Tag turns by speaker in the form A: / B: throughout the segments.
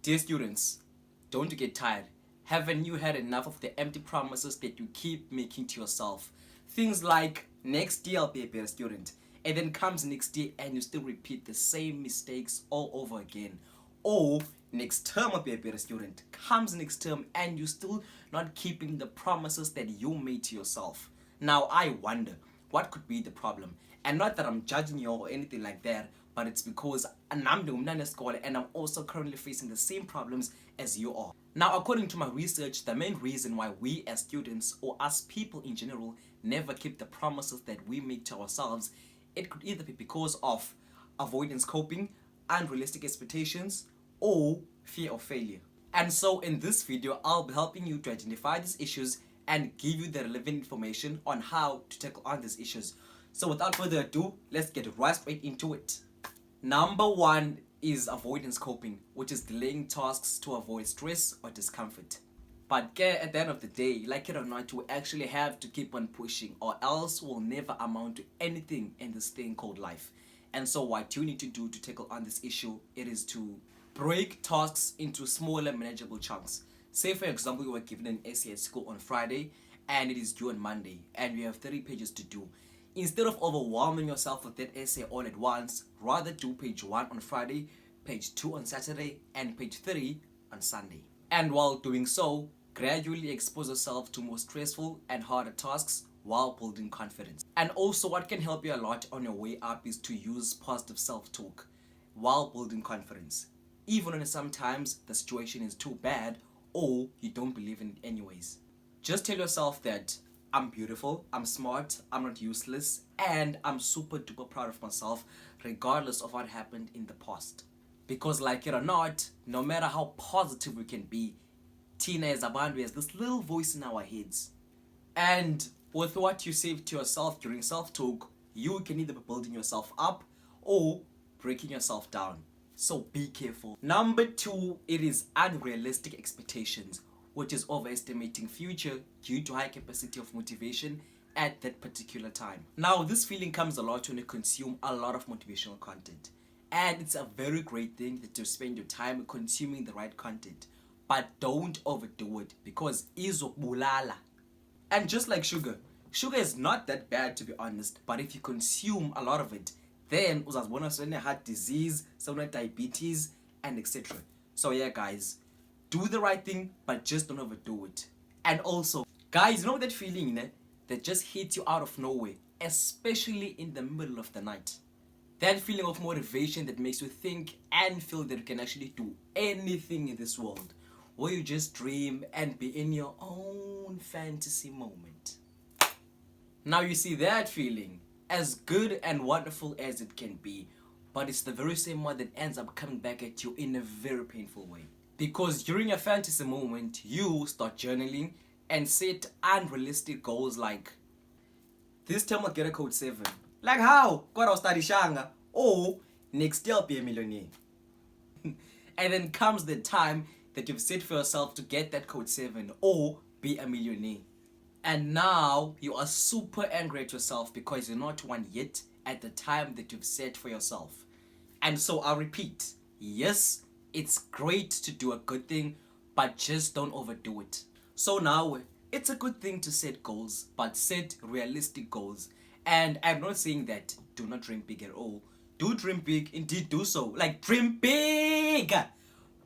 A: Dear students, don't get tired. Haven't you had enough of the empty promises that you keep making to yourself? Things like, next year I'll be a better student. And then comes next year and you still repeat the same mistakes all over again. Or, next term I'll be a better student. Comes next term and you still not keeping the promises that you made to yourself. Now I wonder, what could be the problem? And not that I'm judging you or anything like that, but it's because I'm the umntwana wesikole and I'm also currently facing the same problems as you are. Now, according to my research, the main reason why we as students or us people in general never keep the promises that we make to ourselves, it could either be because of avoidance coping, unrealistic expectations, or fear of failure. And so in this video, I'll be helping you to identify these issues and give you the relevant information on how to tackle on these issues. So without further ado, let's get right straight into it. Number one is avoidance coping, which is delaying tasks to avoid stress or discomfort. But at the end of the day, like it or not, we actually have to keep on pushing, or else we'll never amount to anything in this thing called life. And so what you need to do to tackle on this issue, it is to break tasks into smaller manageable chunks. Say for example, you were given an essay at school on Friday and it is due on Monday and you have 30 pages to do. Instead of overwhelming yourself with that essay all at once, rather do page 1 on Friday, page 2 on Saturday, and page 3 on Sunday. And while doing so, gradually expose yourself to more stressful and harder tasks while building confidence. And also what can help you a lot on your way up is to use positive self-talk while building confidence. Even when sometimes the situation is too bad or you don't believe in it anyways. Just tell yourself that I'm beautiful, I'm smart, I'm not useless, and I'm super duper proud of myself regardless of what happened in the past. Because like it or not, no matter how positive we can be, Tina is Abandu has this little voice in our heads. And with what you say to yourself during self-talk, you can either be building yourself up or breaking yourself down. So be careful. Number 2, it is unrealistic expectations, which is overestimating future due to high capacity of motivation at that particular time. Now, this feeling comes a lot when you consume a lot of motivational content. And it's a very great thing that you spend your time consuming the right content. But don't overdo it because izokubulala. And just like sugar is not that bad to be honest, but if you consume a lot of it, then uzazibona sewune heart disease, sewune diabetes, and etc. So yeah guys, do the right thing, but just don't overdo it. And also, guys, you know that feeling that just hits you out of nowhere, especially in the middle of the night? That feeling of motivation that makes you think and feel that you can actually do anything in this world, where you just dream and be in your own fantasy moment. Now you see that feeling, as good and wonderful as it can be, but it's the very same one that ends up coming back at you in a very painful way. Because during a fantasy moment, you start journaling and set unrealistic goals like, this time I'll get a code 7. Like how? God, I'll study Shanga. Or, next year I'll be a millionaire. And then comes the time that you've set for yourself to get that code 7 or be a millionaire. And now you are super angry at yourself because you're not one yet at the time that you've set for yourself. And so I'll repeat, yes, it's great to do a good thing, but just don't overdo it. So now, it's a good thing to set goals, but set realistic goals. And I'm not saying that do not dream big at all. Do dream big, indeed do so. Like, dream big!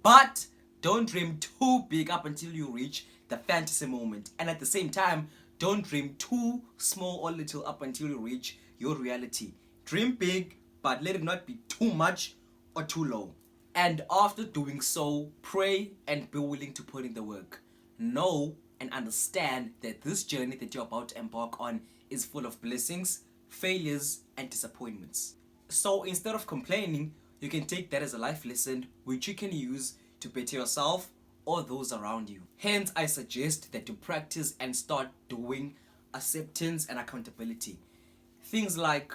A: But don't dream too big up until you reach the fantasy moment. And at the same time, don't dream too small or little up until you reach your reality. Dream big, but let it not be too much or too low. And after doing so, pray and be willing to put in the work. Know and understand that this journey that you're about to embark on is full of blessings, failures, and disappointments. So instead of complaining, you can take that as a life lesson which you can use to better yourself or those around you. Hence, I suggest that you practice and start doing acceptance and accountability. Things like,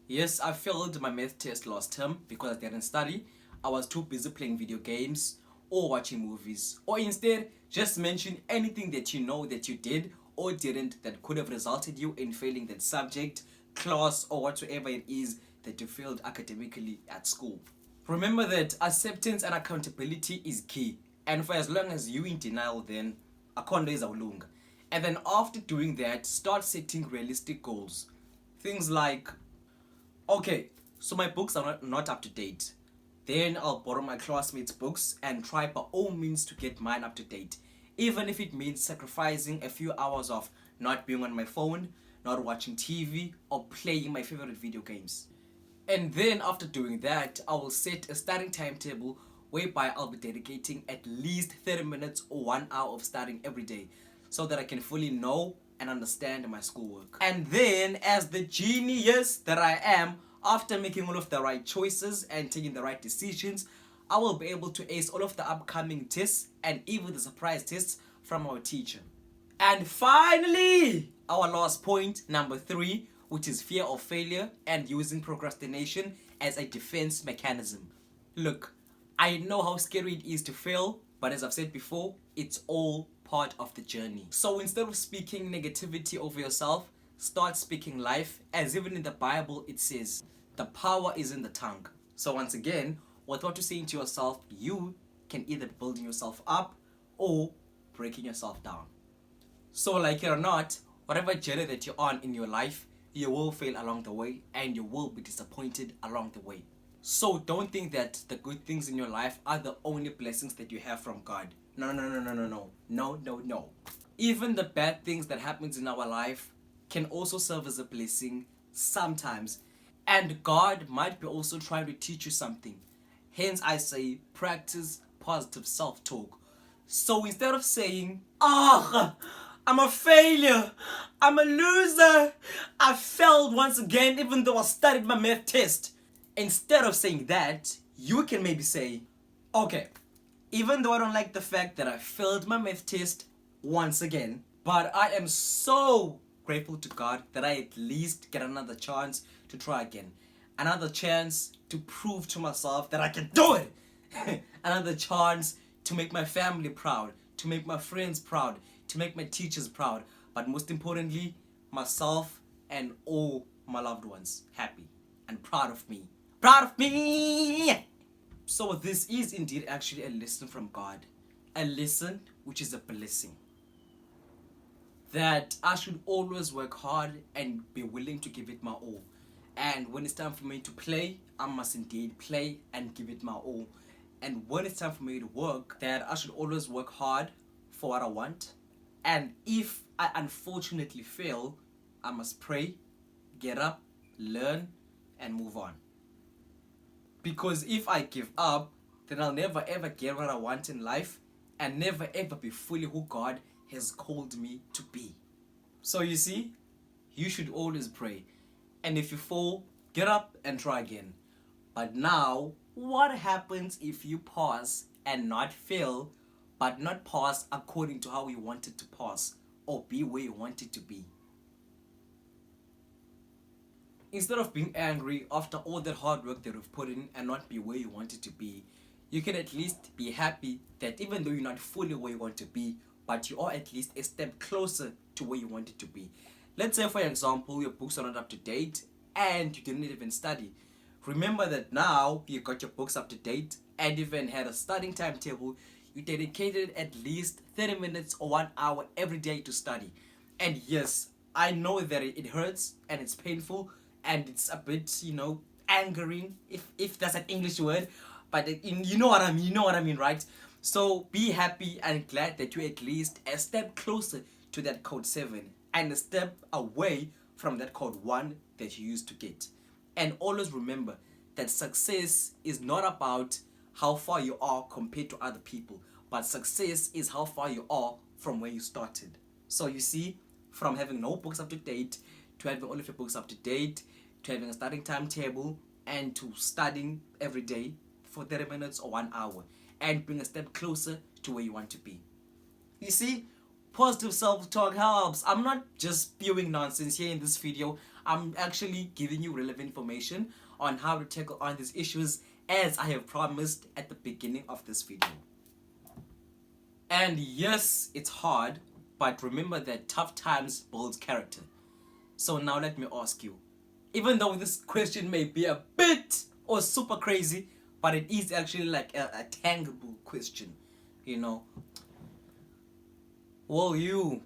A: yes, I failed my math test last term because I didn't study. I was too busy playing video games or watching movies. Or instead, just mention anything that you know that you did or didn't that could have resulted you in failing that subject, class, or whatsoever it is that you failed academically at school. Remember that acceptance and accountability is key. And for as long as you in denial, then akondo izawulunga. And then after doing that, start setting realistic goals. Things like, okay, so my books are not up to date. Then I'll borrow my classmates' books and try by all means to get mine up to date. Even if it means sacrificing a few hours of not being on my phone, not watching TV, or playing my favorite video games. And then after doing that, I will set a studying timetable whereby I'll be dedicating at least 30 minutes or 1 hour of studying every day so that I can fully know and understand my schoolwork. And then, as the genius that I am, after making all of the right choices and taking the right decisions, I will be able to ace all of the upcoming tests and even the surprise tests from our teacher. And finally, our last point, number 3, which is fear of failure and using procrastination as a defense mechanism. Look, I know how scary it is to fail, but as I've said before, it's all part of the journey. So instead of speaking negativity over yourself, start speaking life, as even in the Bible it says, the power is in the tongue. So once again, with what you're saying to yourself, you can either be building yourself up or breaking yourself down. So like it or not, whatever journey that you're on in your life, you will fail along the way and you will be disappointed along the way. So don't think that the good things in your life are the only blessings that you have from God. No. Even the bad things that happens in our life can also serve as a blessing sometimes. And God might be also trying to teach you something. Hence I say, practice positive self-talk. So instead of saying, I'm a failure, I'm a loser, I failed once again even though I studied my math test. Instead of saying that, you can maybe say, okay, even though I don't like the fact that I failed my math test once again, but I am so grateful to God that I at least get another chance to try again. Another chance to prove to myself that I can do it. Another chance to make my family proud, to make my friends proud, to make my teachers proud, but most importantly, myself and all my loved ones happy and proud of me. Proud of me! So this is indeed actually a lesson from God. A lesson which is a blessing. That I should always work hard and be willing to give it my all. And when it's time for me to play, I must indeed play and give it my all. And when it's time for me to work, that I should always work hard for what I want. And if I unfortunately fail, I must pray, get up, learn, and move on. Because if I give up, then I'll never ever get what I want in life and never ever be fully who God has called me to be. So you see, you should always pray. And if you fall, get up and try again. But now, what happens if you pass and not fail, but not pass according to how you wanted to pass or be where you wanted to be? Instead of being angry after all that hard work that you've put in and not be where you wanted to be, you can at least be happy that even though you're not fully where you want to be, but you are at least a step closer to where you wanted to be. Let's say, for example, your books are not up to date and you didn't even study. Remember that now you got your books up to date and even had a studying timetable. You dedicated at least 30 minutes or 1 hour every day to study. And yes, I know that it hurts and it's painful and it's a bit, angering, if that's an English word, but you know what I mean, right? So be happy and glad that you're at least a step closer to that code 7 and a step away from that code 1 that you used to get. And always remember that success is not about how far you are compared to other people, but success is how far you are from where you started. So you see, from having no books up to date, to having all of your books up to date, to having a studying timetable, and to studying every day for 30 minutes or 1 hour, and being a step closer to where you want to be. You see, positive self-talk helps. I'm not just spewing nonsense here in this video. I'm actually giving you relevant information on how to tackle on these issues, as I have promised at the beginning of this video. And yes, it's hard, but remember that tough times build character. So now let me ask you, even though this question may be a bit or super crazy, but it is actually like a tangible question, you know. Will you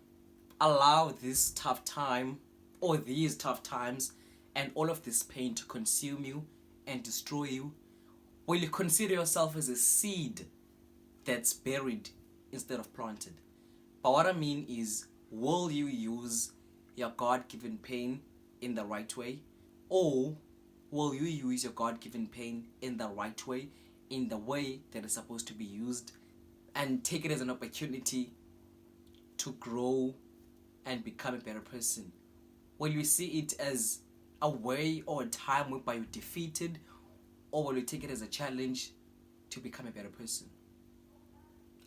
A: allow this tough time or these tough times and all of this pain to consume you and destroy you? Will you consider yourself as a seed that's buried instead of planted? But what I mean is, will you use your God-given pain in the right way? Or will you use your God-given pain in the right way, in the way that is supposed to be used, and take it as an opportunity to grow and become a better person? Will you see it as a way or a time whereby you're defeated, or will you take it as a challenge to become a better person?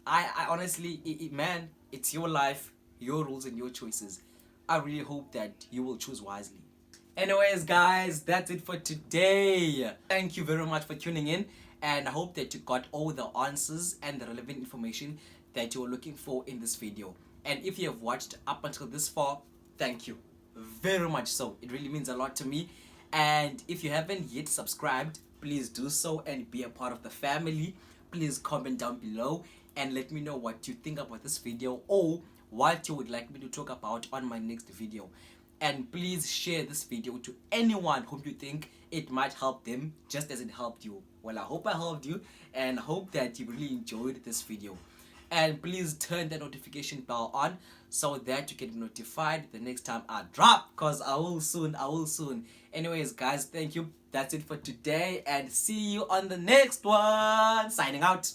A: I honestly, man, it's your life, your rules, and your choices. I really hope that you will choose wisely. Anyways, guys, that's it for today. Thank you very much for tuning in, and I hope that you got all the answers and the relevant information that you were looking for in this video. And if you have watched up until this far, thank you very much so. It really means a lot to me. And if you haven't yet subscribed, please do so and be a part of the family. Please comment down below and let me know what you think about this video, or what you would like me to talk about on my next video. And please share this video to anyone whom you think it might help them, just as it helped you. Well, I hope I helped you, and hope that you really enjoyed this video. And please turn the notification bell on so that you get notified the next time I drop, because I will soon. Anyways, guys, thank you. That's it for today, and see you on the next one. Signing out.